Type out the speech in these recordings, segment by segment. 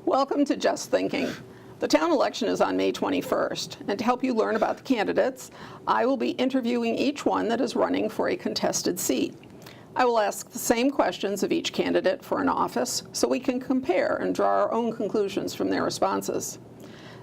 Welcome to Just Thinking. The town election is on May 21st, and to help you learn about the candidates, I will be interviewing each one that is running for a contested seat. I will ask the same questions of each candidate for an office so we can compare and draw our own conclusions from their responses.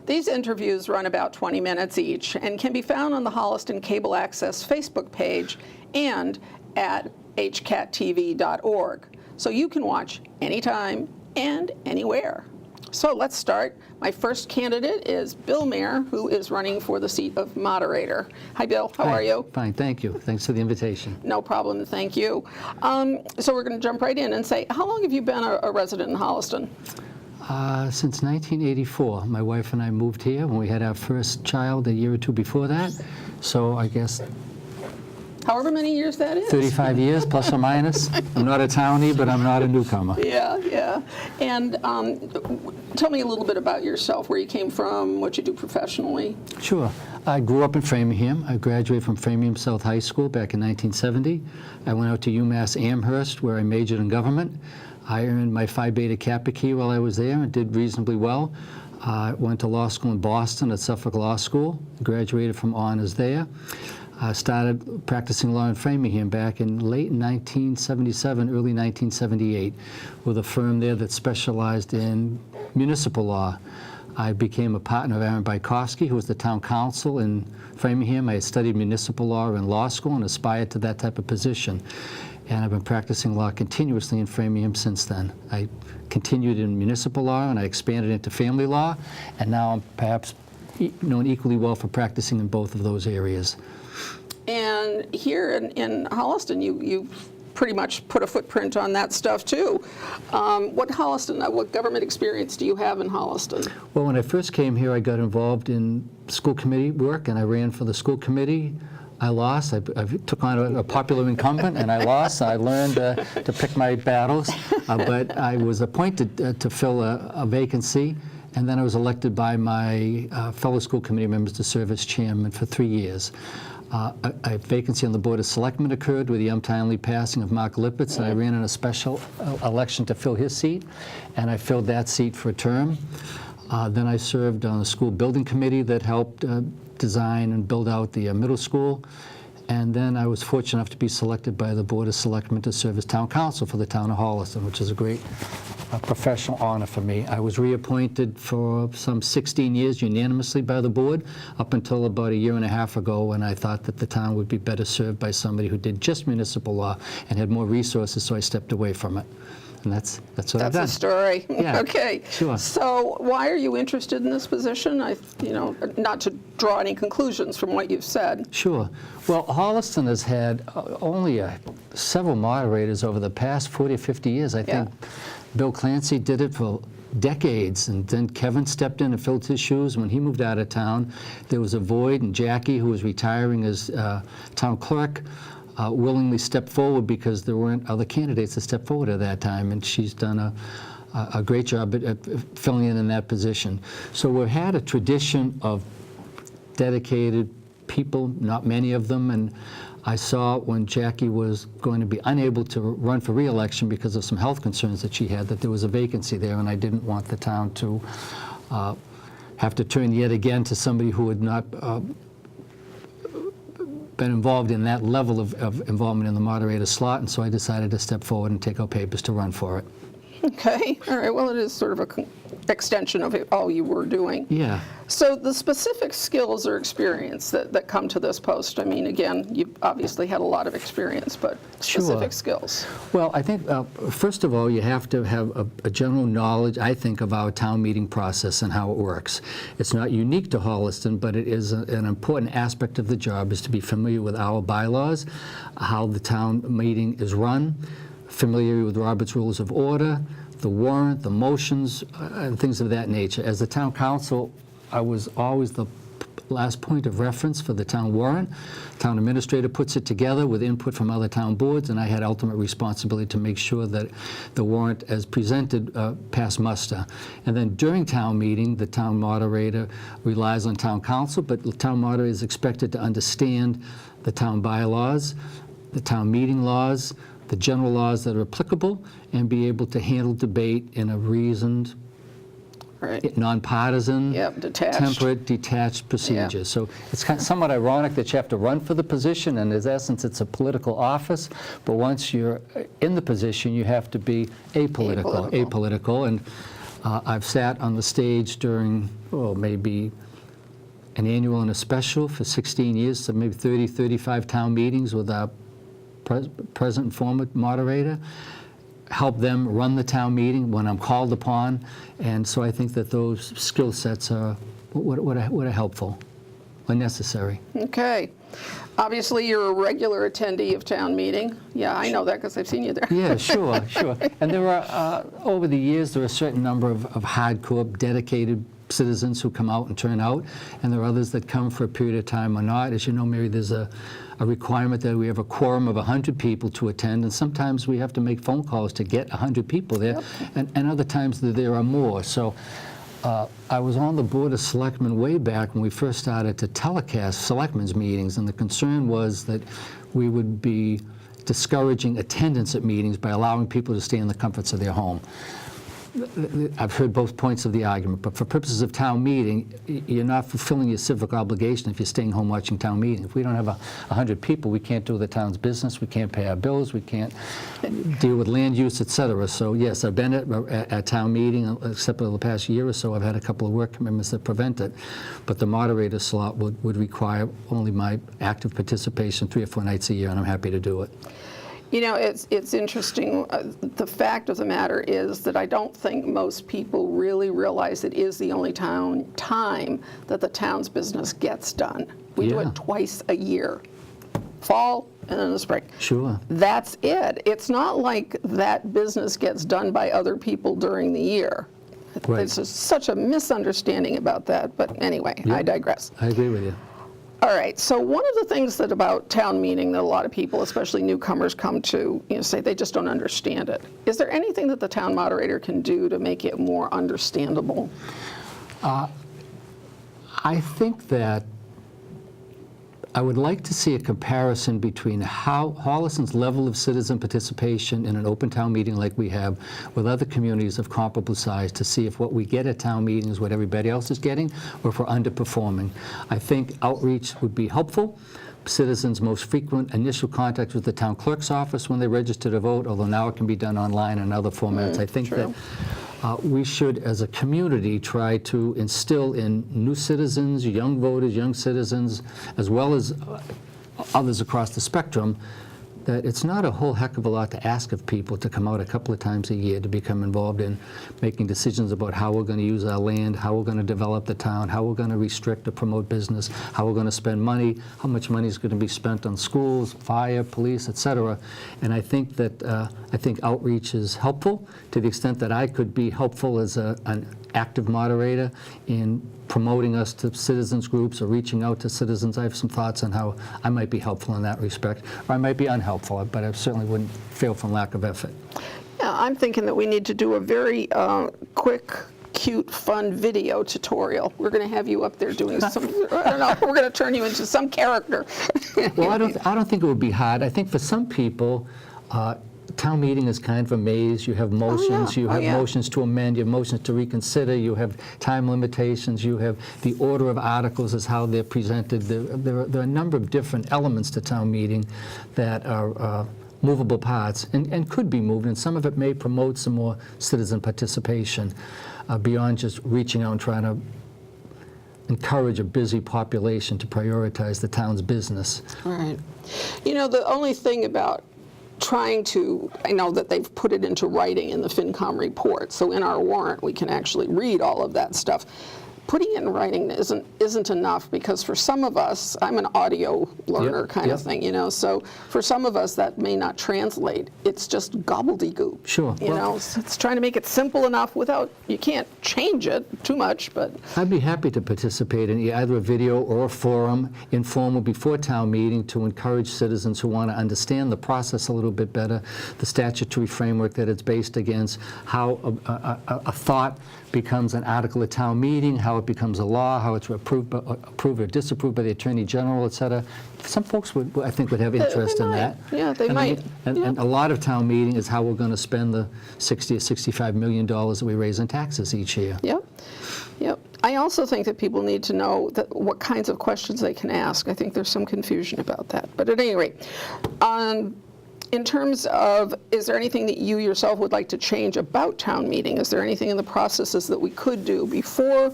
These interviews run about 20 minutes each and can be found on the Holliston Cable Access Facebook page and at hcattv.org, so you can watch anytime and anywhere. So let's start. My first candidate is Bill Mayer, who is running for the seat of moderator. Hi, Bill. How are you? Fine, thank you. Thanks for the invitation. No problem. Thank you. So we're going to jump right in and say, how long have you been a resident in Holliston? Since 1984. My wife and I moved here when we had our first child a year or two before that. So I guess However many years that is. 35 years, plus or minus. I'm not a townie, but I'm not a newcomer. Yeah. And tell me a little bit about yourself, where you came from, what you do professionally. Sure. I grew up in Framingham. I graduated from Framingham South High School back in 1970. I went out to UMass Amherst, where I majored in government. I earned my Phi Beta Kappa key while I was there and did reasonably well. I went to law school in Boston at Suffolk Law School, graduated from honors there. I started practicing law in Framingham back in late 1977, early 1978, with a firm there that specialized in municipal law. I became a partner of Aaron Bykowski, who was the town council in Framingham. I had studied municipal law in law school and aspired to that type of position. And I've been practicing law continuously in Framingham since then. I continued in municipal law and I expanded into family law, and now I'm perhaps known equally well for practicing in both of those areas. And here in Holliston, you pretty much put a footprint on that stuff too. What government experience do you have in Holliston? Well, when I first came here, I got involved in school committee work, and I ran for the school committee. I lost. I took on a popular incumbent, and I lost. I learned to pick my battles, but I was appointed to fill a vacancy, and then I was elected by my fellow school committee members to serve as chairman for 3 years. A vacancy on the Board of Selectmen occurred with the untimely passing of Mark Lippitz, and I ran in a special election to fill his seat, and I filled that seat for a term. Then I served on the school building committee that helped design and build out the middle school, and then I was fortunate enough to be selected by the Board of Selectmen to serve as town council for the town of Holliston, which is a great professional honor for me. I was reappointed for some 16 years unanimously by the board up until about a year and a half ago, when I thought that the town would be better served by somebody who did just municipal law and had more resources, so I stepped away from it. And that's what I've done. That's the story. Yeah, okay. Sure. So why are you interested in this position? Not to draw any conclusions from what you've said. Sure. Well, Holliston has had only several moderators over the past 40 or 50 years. I think Bill Clancy did it for decades, and then Kevin stepped in and filled his shoes. When he moved out of town, there was a void, and Jackie, who was retiring as town clerk, willingly stepped forward because there weren't other candidates to step forward at that time, and she's done a great job at filling in that position. So we've had a tradition of dedicated people, not many of them, and I saw when Jackie was going to be unable to run for re-election because of some health concerns that she had, that there was a vacancy there, and I didn't want the town to have to turn yet again to somebody who had not been involved in that level of involvement in the moderator slot, and so I decided to step forward and take out papers to run for it. Okay, all right, well, it is sort of an extension of all you were doing. Yeah. So the specific skills or experience that come to this post, I mean, again, you've obviously had a lot of experience, but specific skills. Well, I think, first of all, you have to have a general knowledge, I think, of our town meeting process and how it works. It's not unique to Holliston, but it is an important aspect of the job, is to be familiar with our bylaws, how the town meeting is run, familiar with Robert's Rules of Order, the warrant, the motions, and things of that nature. As the town council, I was always the last point of reference for the town warrant. Town administrator puts it together with input from other town boards, and I had ultimate responsibility to make sure that the warrant as presented passed muster. And then during town meeting, the town moderator relies on town council, but the town moderator is expected to understand the town bylaws, the town meeting laws, the general laws that are applicable, and be able to handle debate in a reasoned, Right. nonpartisan, Yep, detached. temperate, detached procedures. So it's kind of somewhat ironic that you have to run for the position, and in essence, it's a political office. But once you're in the position, you have to be apolitical. And I've sat on the stage during, maybe an annual and a special for 16 years, so maybe 30, 35 town meetings with our present and former moderator, help them run the town meeting when I'm called upon. And so I think that those skill sets are what are helpful when necessary. Okay. Obviously, you're a regular attendee of town meeting. Yeah, I know that because I've seen you there. Yeah, sure. And there are, over the years, there are a certain number of hardcore, dedicated citizens who come out and turn out, and there are others that come for a period of time or not. As you know, Mary, there's a requirement that we have a quorum of 100 people to attend, and sometimes we have to make phone calls to get 100 people there, and other times there are more. So I was on the Board of Selectmen way back when we first started to telecast selectmen's meetings, and the concern was that we would be discouraging attendance at meetings by allowing people to stay in the comforts of their home. I've heard both points of the argument, but for purposes of town meeting, you're not fulfilling your civic obligation if you're staying home watching town meeting. If we don't have 100 people, we can't do the town's business, we can't pay our bills, we can't deal with land use, et cetera. So yes, I've been at town meeting, except for the past year or so, I've had a couple of work commitments that prevent it. But the moderator slot would require only my active participation 3 or 4 nights a year, and I'm happy to do it. You know, it's interesting. The fact of the matter is that I don't think most people really realize it is the only time that the town's business gets done. We do it twice a year, fall and then the spring. Sure. That's it. It's not like that business gets done by other people during the year. Right. There's just such a misunderstanding about that. But anyway, I digress. I agree with you. All right, so one of the things that about town meeting that a lot of people, especially newcomers, come to, say they just don't understand it. Is there anything that the town moderator can do to make it more understandable? I think that I would like to see a comparison between how Holliston's level of citizen participation in an open town meeting like we have with other communities of comparable size, to see if what we get at town meetings is what everybody else is getting, or if we're underperforming. I think outreach would be helpful. Citizens' most frequent initial contact with the town clerk's office when they register to vote, although now it can be done online and other formats. I think that we should, as a community, try to instill in new citizens, young voters, young citizens, as well as others across the spectrum, that it's not a whole heck of a lot to ask of people to come out a couple of times a year to become involved in making decisions about how we're going to use our land, how we're going to develop the town, how we're going to restrict or promote business, how we're going to spend money, how much money is going to be spent on schools, fire, police, et cetera. And I think that outreach is helpful to the extent that I could be helpful as an active moderator in promoting us to citizens groups or reaching out to citizens. I have some thoughts on how I might be helpful in that respect, or I might be unhelpful, but I certainly wouldn't fail from lack of effort. Yeah, I'm thinking that we need to do a very quick, cute, fun video tutorial. We're going to have you up there doing some, I don't know, we're going to turn you into some character. Well, I don't think it would be hard. I think for some people, town meeting is kind of a maze. You have motions, you have motions to amend, you have motions to reconsider, you have time limitations, you have the order of articles is how they're presented. There are a number of different elements to town meeting that are movable parts and could be moved, and some of it may promote some more citizen participation beyond just reaching out and trying to encourage a busy population to prioritize the town's business. Right. You know, the only thing about trying to, I know that they've put it into writing in the FinCom report, so in our warrant we can actually read all of that stuff. Putting it in writing isn't enough, because for some of us, I'm an audio learner kind of thing, so for some of us that may not translate. It's just gobbledygook. Sure. It's trying to make it simple enough without, you can't change it too much, but. I'd be happy to participate in either a video or a forum, informal, before town meeting, to encourage citizens who want to understand the process a little bit better, the statutory framework that it's based against, how a thought becomes an article at town meeting, how how it becomes a law, how it's approved or disapproved by the Attorney General, et cetera. Some folks I think would have interest in that. Yeah, they might. And a lot of town meeting is how we're going to spend the $60 or $65 million that we raise in taxes each year. Yep, yep. I also think that people need to know what kinds of questions they can ask. I think there's some confusion about that. But at any rate, in terms of, is there anything that you yourself would like to change about town meeting? Is there anything in the processes that we could do before,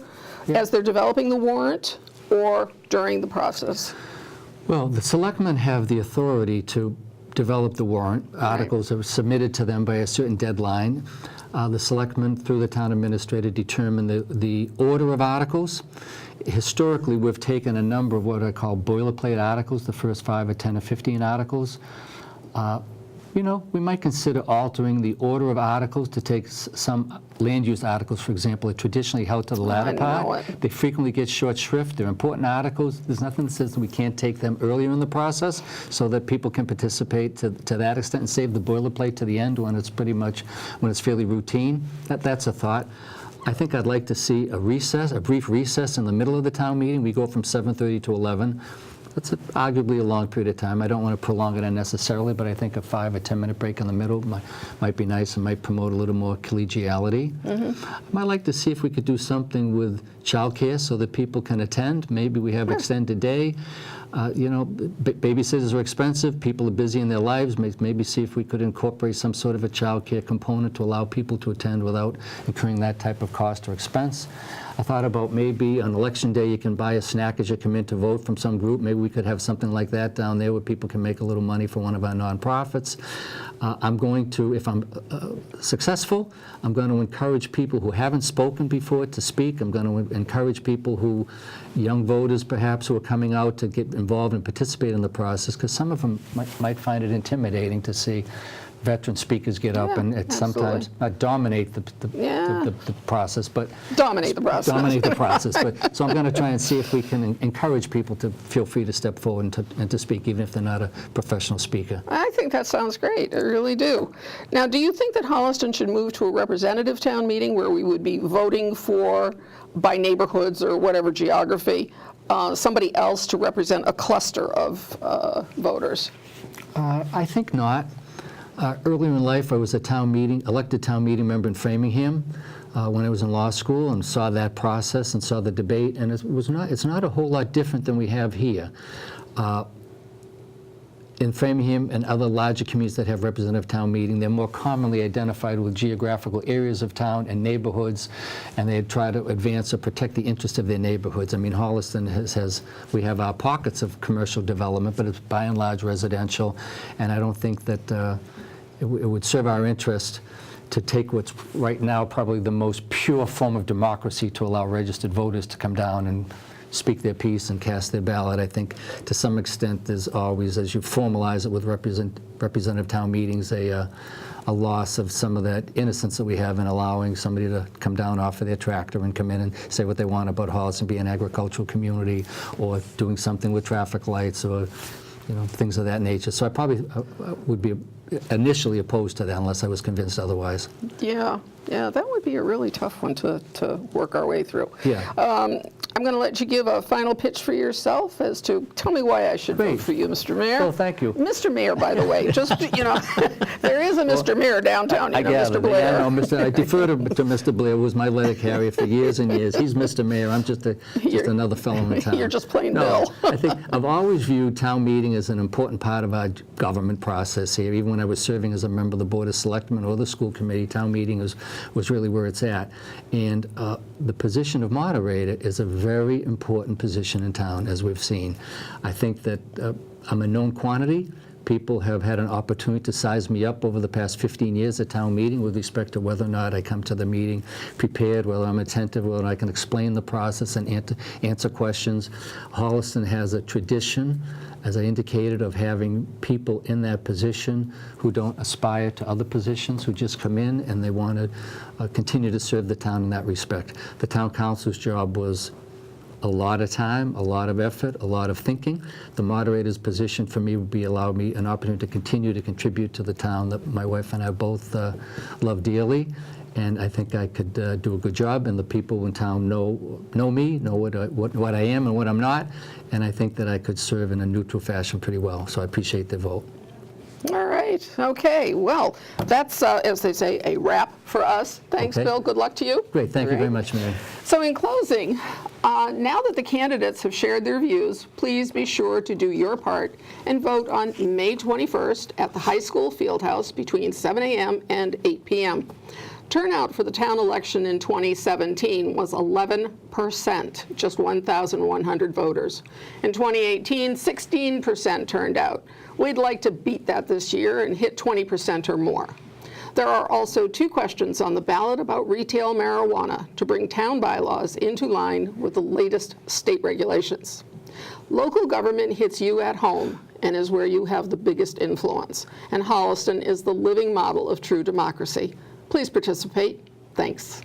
as they're developing the warrant, or during the process? Well, the selectmen have the authority to develop the warrant. Articles are submitted to them by a certain deadline. The selectmen, through the town administrator, determine the order of articles. Historically, we've taken a number of what I call boilerplate articles, the first 5 or 10 or 15 articles. You know, we might consider altering the order of articles to take some land use articles, for example, are traditionally held to the latter part. They frequently get short shrift. They're important articles. There's nothing that says that we can't take them earlier in the process so that people can participate to that extent and save the boilerplate to the end when it's pretty much, when it's fairly routine. That's a thought. I think I'd like to see a brief recess in the middle of the town meeting. We go from 7:30 to 11. That's arguably a long period of time. I don't want to prolong it unnecessarily, but I think a 5 or 10-minute break in the middle might be nice and might promote a little more collegiality. I might like to see if we could do something with childcare so that people can attend. Maybe we have extended day. You know, babysitters are expensive. People are busy in their lives. Maybe see if we could incorporate some sort of a childcare component to allow people to attend without incurring that type of cost or expense. I thought about maybe on election day you can buy a snack as you come in to vote from some group. Maybe we could have something like that down there where people can make a little money for one of our nonprofits. I'm going to, if I'm successful, I'm going to encourage people who haven't spoken before to speak. I'm going to encourage people who, young voters perhaps, who are coming out to get involved and participate in the process, because some of them might find it intimidating to see veteran speakers get up and sometimes not dominate the process, but dominate the process. Dominate the process. But so I'm going to try and see if we can encourage people to feel free to step forward and to speak, even if they're not a professional speaker. I think that sounds great. I really do. Now, do you think that Holliston should move to a representative town meeting where we would be voting for, by neighborhoods or whatever geography, somebody else to represent a cluster of voters? I think not. Earlier in life, I was elected town meeting member in Framingham when I was in law school, and saw that process and saw the debate, and it's not a whole lot different than we have here. In Framingham and other larger communities that have representative town meeting, they're more commonly identified with geographical areas of town and neighborhoods, and they try to advance or protect the interests of their neighborhoods. I mean, Holliston we have our pockets of commercial development, but it's by and large residential, and I don't think that it would serve our interest to take what's right now probably the most pure form of democracy to allow registered voters to come down and speak their piece and cast their ballot. I think to some extent there's always, as you formalize it with representative town meetings, a loss of some of that innocence that we have in allowing somebody to come down off of their tractor and come in and say what they want about Holliston, be an agricultural community, or doing something with traffic lights, or things of that nature. So I probably would be initially opposed to that unless I was convinced otherwise. Yeah, that would be a really tough one to work our way through. Yeah. I'm going to let you give a final pitch for yourself as to, tell me why I should vote for you, Mr. Mayor. Oh, thank you. Mr. Mayor, by the way, just, there is a Mr. Mayor downtown, Mr. Blair. I defer to Mr. Blair, who was my letter carrier for years and years. He's Mr. Mayor. I'm just another fellow in town. You're just plain Bill. I think I've always viewed town meeting as an important part of our government process here. Even when I was serving as a member of the Board of Selectmen or the school committee, town meeting was really where it's at. And the position of moderator is a very important position in town, as we've seen. I think that I'm a known quantity. People have had an opportunity to size me up over the past 15 years at town meeting with respect to whether or not I come to the meeting prepared, whether I'm attentive, whether I can explain the process and answer questions. Holliston has a tradition, as I indicated, of having people in that position who don't aspire to other positions, who just come in and they want to continue to serve the town in that respect. The town council's job was a lot of time, a lot of effort, a lot of thinking. The moderator's position for me would be allow me an opportunity to continue to contribute to the town that my wife and I both love dearly, and I think I could do a good job, and the people in town know me, know what I am and what I'm not, and I think that I could serve in a neutral fashion pretty well, so I appreciate the vote. All right, okay, well, that's, as they say, a wrap for us. Thanks, Okay. Bill, good luck to you. Great, thank you very Great. much, Mary. So in closing, now that the candidates have shared their views, please be sure to do your part and vote on May 21st at the high school field house between 7 a.m. and 8 p.m. Turnout for the town election in 2017 was 11%, just 1,100 voters. In 2018, 16% turned out. We'd like to beat that this year and hit 20% or more. There are also 2 questions on the ballot about retail marijuana to bring town bylaws into line with the latest state regulations. Local government hits you at home and is where you have the biggest influence, and Holliston is the living model of true democracy. Please participate. Thanks.